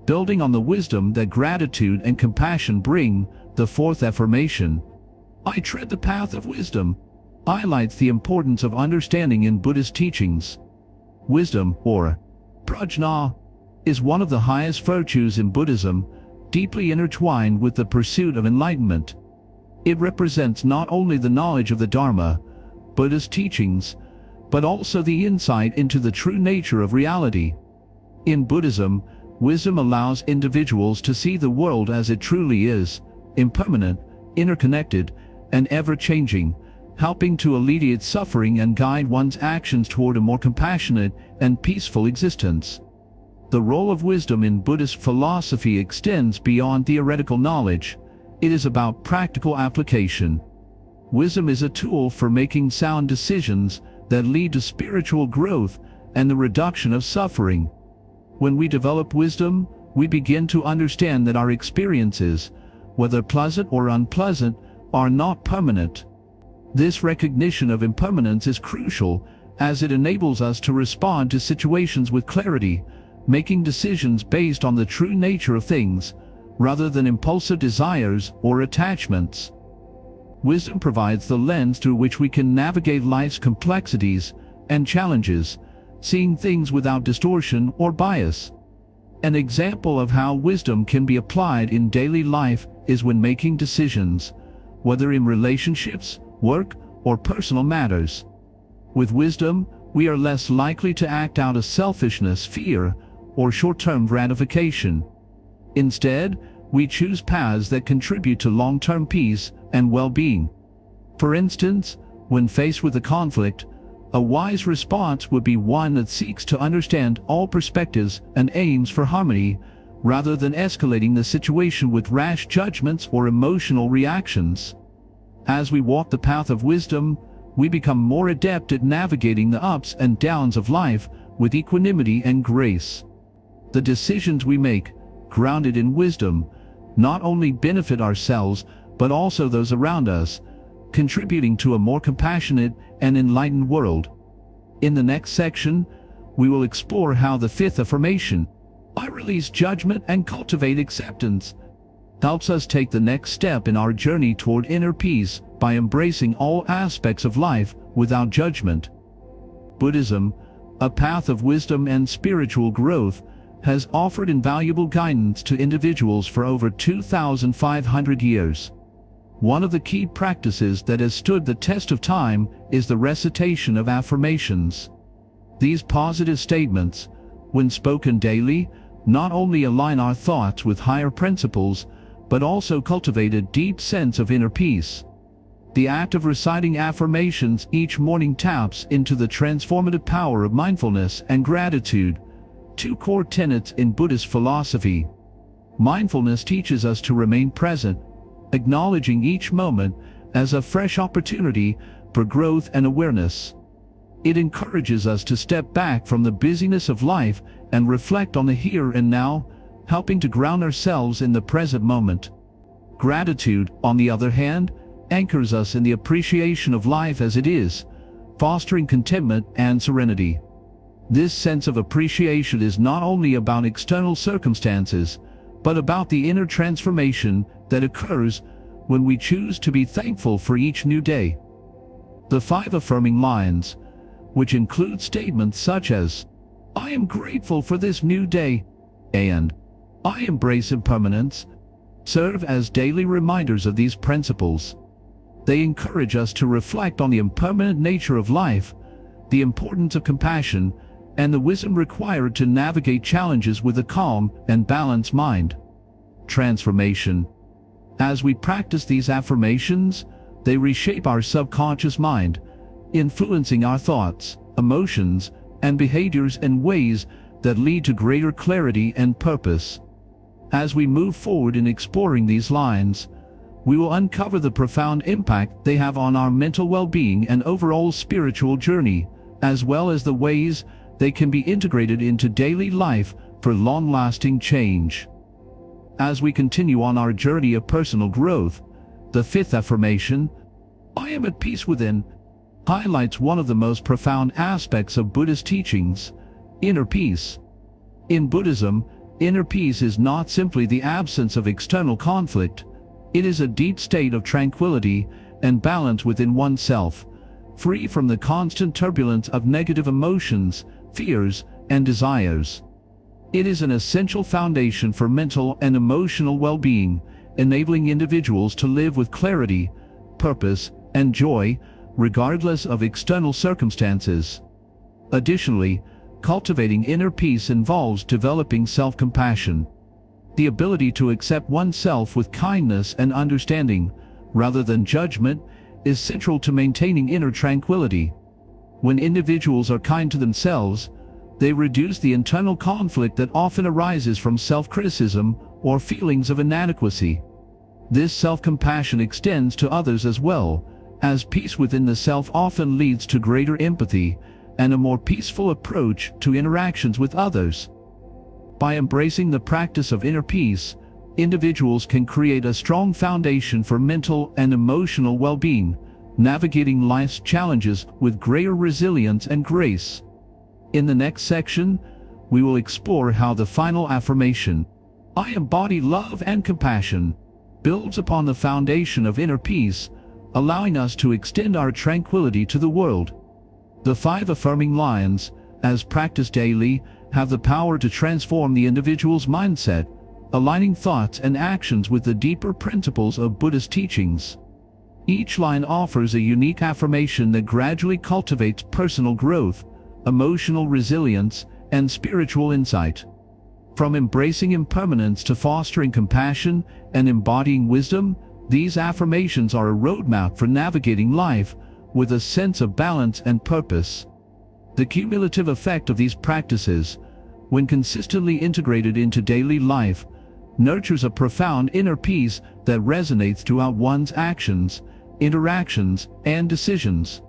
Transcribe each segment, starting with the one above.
Building on the wisdom that gratitude and compassion bring, the fourth affirmation, I tread the path of wisdom, highlights the importance of understanding in Buddhist teachings. Wisdom, or prajna, is one of the highest virtues in Buddhism, deeply intertwined with the pursuit of enlightenment. It represents not only the knowledge of the Dharma, Buddha's teachings, but also the insight into the true nature of reality. In Buddhism, wisdom allows individuals to see the world as it truly is, impermanent, interconnected, and ever-changing, helping to alleviate suffering and guide one's actions toward a more compassionate and peaceful existence. The role of wisdom in Buddhist philosophy extends beyond theoretical knowledge. It is about practical application. Wisdom is a tool for making sound decisions that lead to spiritual growth and the reduction of suffering. When we develop wisdom, we begin to understand that our experiences, whether pleasant or unpleasant, are not permanent. This recognition of impermanence is crucial, as it enables us to respond to situations with clarity, making decisions based on the true nature of things, rather than impulsive desires or attachments. Wisdom provides the lens through which we can navigate life's complexities and challenges, seeing things without distortion or bias. An example of how wisdom can be applied in daily life is when making decisions, whether in relationships, work, or personal matters. With wisdom, we are less likely to act out of selfishness, fear, or short-term gratification. Instead, we choose paths that contribute to long-term peace and well-being. For instance, when faced with a conflict, a wise response would be one that seeks to understand all perspectives and aims for harmony, rather than escalating the situation with rash judgments or emotional reactions. As we walk the path of wisdom, we become more adept at navigating the ups and downs of life with equanimity and grace. The decisions we make, grounded in wisdom, not only benefit ourselves but also those around us, contributing to a more compassionate and enlightened world. In the next section, we will explore how the fifth affirmation, I release judgment and cultivate acceptance, helps us take the next step in our journey toward inner peace by embracing all aspects of life without judgment. Buddhism, a path of wisdom and spiritual growth, has offered invaluable guidance to individuals for over 2,500 years. One of the key practices that has stood the test of time is the recitation of affirmations. These positive statements, when spoken daily, not only align our thoughts with higher principles, but also cultivate a deep sense of inner peace. The act of reciting affirmations each morning taps into the transformative power of mindfulness and gratitude, two core tenets in Buddhist philosophy. Mindfulness teaches us to remain present, acknowledging each moment as a fresh opportunity for growth and awareness. It encourages us to step back from the busyness of life and reflect on the here and now, helping to ground ourselves in the present moment. Gratitude, on the other hand, anchors us in the appreciation of life as it is, fostering contentment and serenity. This sense of appreciation is not only about external circumstances, but about the inner transformation that occurs when we choose to be thankful for each new day. The 5 affirming lines, which include statements such as, I am grateful for this new day, and I embrace impermanence, serve as daily reminders of these principles. They encourage us to reflect on the impermanent nature of life, the importance of compassion, and the wisdom required to navigate challenges with a calm and balanced mind. Transformation. As we practice these affirmations, they reshape our subconscious mind, influencing our thoughts, emotions, and behaviors in ways that lead to greater clarity and purpose. As we move forward in exploring these lines, we will uncover the profound impact they have on our mental well-being and overall spiritual journey, as well as the ways they can be integrated into daily life for long-lasting change. As we continue on our journey of personal growth, the 5th affirmation, I am at peace within, highlights one of the most profound aspects of Buddhist teachings, inner peace. In Buddhism, Inner peace is not simply the absence of external conflict. It is a deep state of tranquility and balance within oneself, free from the constant turbulence of negative emotions, fears, and desires. It is an essential foundation for mental and emotional well-being, enabling individuals to live with clarity, purpose, and joy, regardless of external circumstances. Additionally, cultivating inner peace involves developing self-compassion. The ability to accept oneself with kindness and understanding, rather than judgment, is central to maintaining inner tranquility. When individuals are kind to themselves, they reduce the internal conflict that often arises from self-criticism or feelings of inadequacy. This self-compassion extends to others as well, as peace within the self often leads to greater empathy and a more peaceful approach to interactions with others. By embracing the practice of inner peace, individuals can create a strong foundation for mental and emotional well-being, navigating life's challenges with greater resilience and grace. In the next section, we will explore how the final affirmation, "I embody love and compassion," builds upon the foundation of inner peace, allowing us to extend our tranquility to the world. The 5 affirming lines, as practiced daily, have the power to transform the individual's mindset, aligning thoughts and actions with the deeper principles of Buddhist teachings. Each line offers a unique affirmation that gradually cultivates personal growth, emotional resilience, and spiritual insight. From embracing impermanence to fostering compassion and embodying wisdom, these affirmations are a roadmap for navigating life with a sense of balance and purpose. The cumulative effect of these practices, when consistently integrated into daily life, nurtures a profound inner peace that resonates throughout one's actions, interactions, and decisions.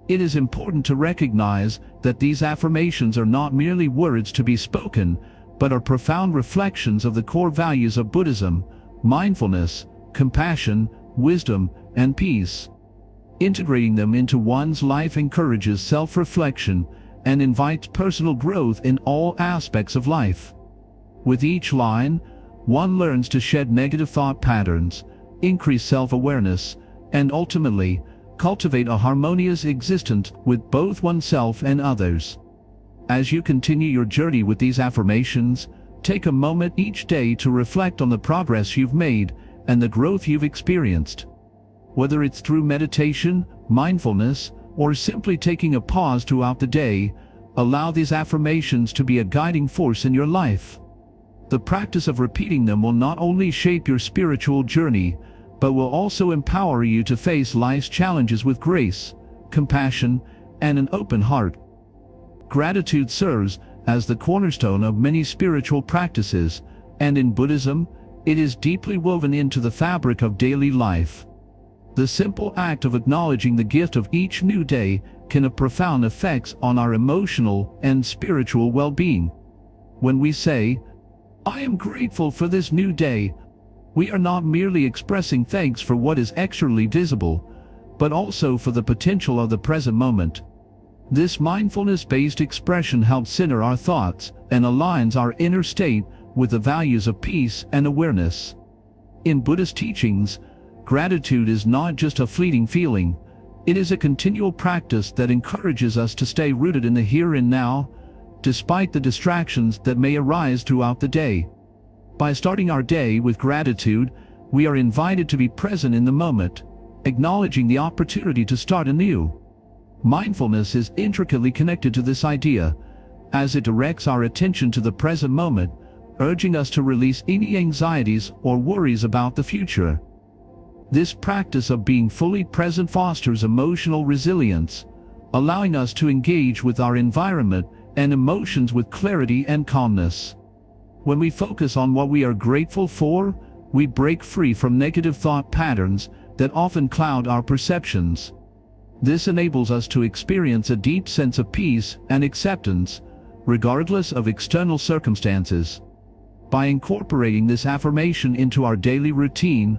It is important to recognize that these affirmations are not merely words to be spoken, but are profound reflections of the core values of Buddhism: mindfulness, compassion, wisdom, and peace. Integrating them into one's life encourages self-reflection and invites personal growth in all aspects of life. With each line, one learns to shed negative thought patterns, increase self-awareness, and ultimately, cultivate a harmonious existence with both oneself and others. As you continue your journey with these affirmations, take a moment each day to reflect on the progress you've made and the growth you've experienced. Whether it's through meditation, mindfulness, or simply taking a pause throughout the day, allow these affirmations to be a guiding force in your life. The practice of repeating them will not only shape your spiritual journey, but will also empower you to face life's challenges with grace, compassion, and an open heart. Gratitude serves as the cornerstone of many spiritual practices, and in Buddhism, it is deeply woven into the fabric of daily life. The simple act of acknowledging the gift of each new day can have profound effects on our emotional and spiritual well-being. When we say, "I am grateful for this new day," we are not merely expressing thanks for what is externally visible, but also for the potential of the present moment. This mindfulness-based expression helps center our thoughts and aligns our inner state with the values of peace and awareness. In Buddhist teachings, gratitude is not just a fleeting feeling, it is a continual practice that encourages us to stay rooted in the here and now, despite the distractions that may arise throughout the day. By starting our day with gratitude, we are invited to be present in the moment, acknowledging the opportunity to start anew. Mindfulness is intricately connected to this idea, as it directs our attention to the present moment, urging us to release any anxieties or worries about the future. This practice of being fully present fosters emotional resilience, allowing us to engage with our environment and emotions with clarity and calmness. When we focus on what we are grateful for, we break free from negative thought patterns that often cloud our perceptions. This enables us to experience a deep sense of peace and acceptance, regardless of external circumstances. By incorporating this affirmation into our daily routine,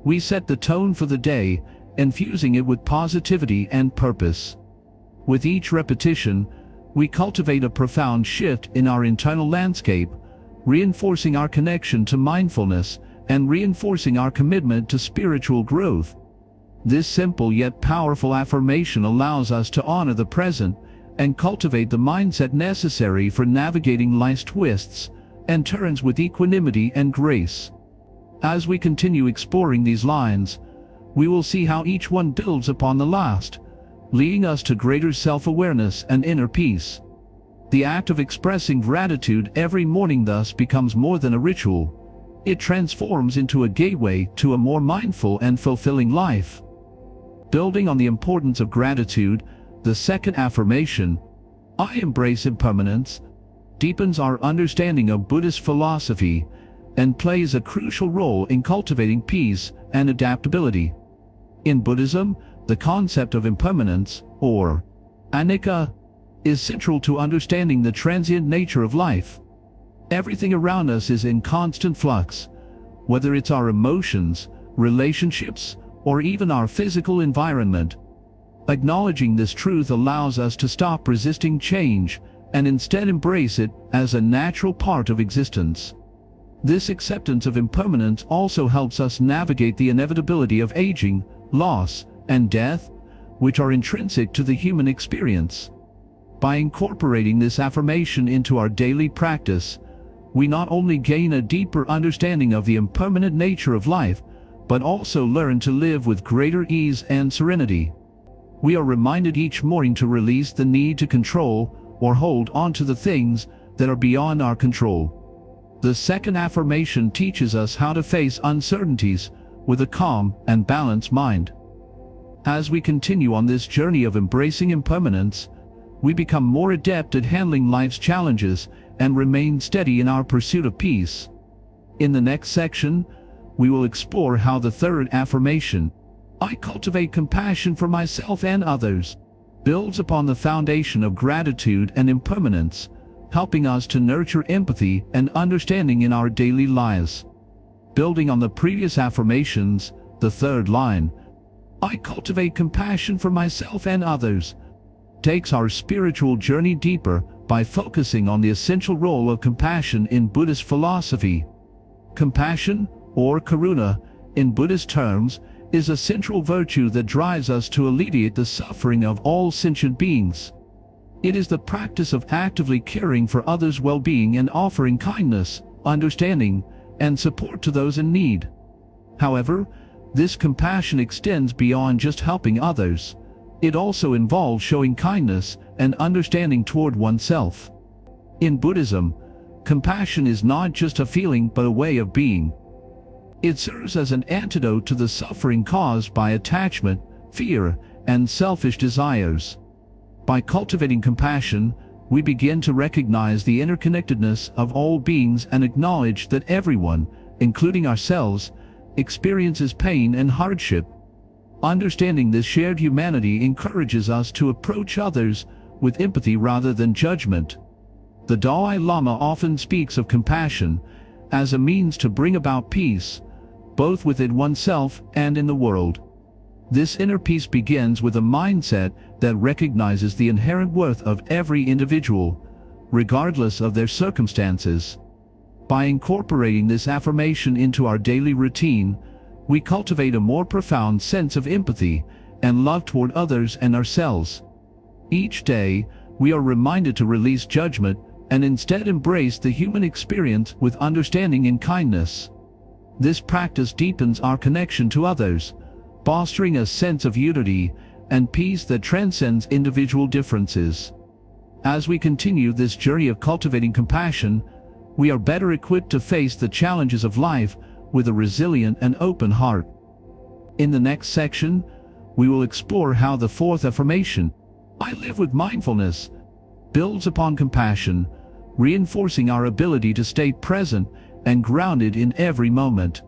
we set the tone for the day, infusing it with positivity and purpose. With each repetition, we cultivate a profound shift in our internal landscape, reinforcing our connection to mindfulness and reinforcing our commitment to spiritual growth. This simple yet powerful affirmation allows us to honor the present and cultivate the mindset necessary for navigating life's twists and turns with equanimity and grace. As we continue exploring these lines, we will see how each one builds upon the last, leading us to greater self-awareness and inner peace. The act of expressing gratitude every morning thus becomes more than a ritual. It transforms into a gateway to a more mindful and fulfilling life. Building on the importance of gratitude, the second affirmation, I embrace impermanence, deepens our understanding of Buddhist philosophy and plays a crucial role in cultivating peace and adaptability. In Buddhism, the concept of impermanence, or anicca, is central to understanding the transient nature of life. Everything around us is in constant flux, whether it's our emotions, relationships, or even our physical environment. Acknowledging this truth allows us to stop resisting change and instead embrace it as a natural part of existence. This acceptance of impermanence also helps us navigate the inevitability of aging, loss, and death, which are intrinsic to the human experience. By incorporating this affirmation into our daily practice, we not only gain a deeper understanding of the impermanent nature of life, but also learn to live with greater ease and serenity. We are reminded each morning to release the need to control or hold on to the things that are beyond our control. The second affirmation teaches us how to face uncertainties with a calm and balanced mind. As we continue on this journey of embracing impermanence, we become more adept at handling life's challenges and remain steady in our pursuit of peace. In the next section, we will explore how the third affirmation, I cultivate compassion for myself and others, builds upon the foundation of gratitude and impermanence, helping us to nurture empathy and understanding in our daily lives. Building on the previous affirmations, the third line, I cultivate compassion for myself and others, takes our spiritual journey deeper by focusing on the essential role of compassion in Buddhist philosophy. Compassion, or karuna, in Buddhist terms, is a central virtue that drives us to alleviate the suffering of all sentient beings. It is the practice of actively caring for others' well-being and offering kindness, understanding, and support to those in need. However, this compassion extends beyond just helping others. It also involves showing kindness and understanding toward oneself. In Buddhism, compassion is not just a feeling but a way of being. It serves as an antidote to the suffering caused by attachment, fear, and selfish desires. By cultivating compassion, we begin to recognize the interconnectedness of all beings and acknowledge that everyone, including ourselves, experiences pain and hardship. Understanding this shared humanity encourages us to approach others with empathy rather than judgment. The Dalai Lama often speaks of compassion as a means to bring about peace, both within oneself and in the world. This inner peace begins with a mindset that recognizes the inherent worth of every individual, regardless of their circumstances. By incorporating this affirmation into our daily routine, we cultivate a more profound sense of empathy and love toward others and ourselves. Each day, we are reminded to release judgment and instead embrace the human experience with understanding and kindness. This practice deepens our connection to others, fostering a sense of unity and peace that transcends individual differences. As we continue this journey of cultivating compassion, we are better equipped to face the challenges of life with a resilient and open heart. In the next section, we will explore how the fourth affirmation, I live with mindfulness, builds upon compassion, reinforcing our ability to stay present and grounded in every moment.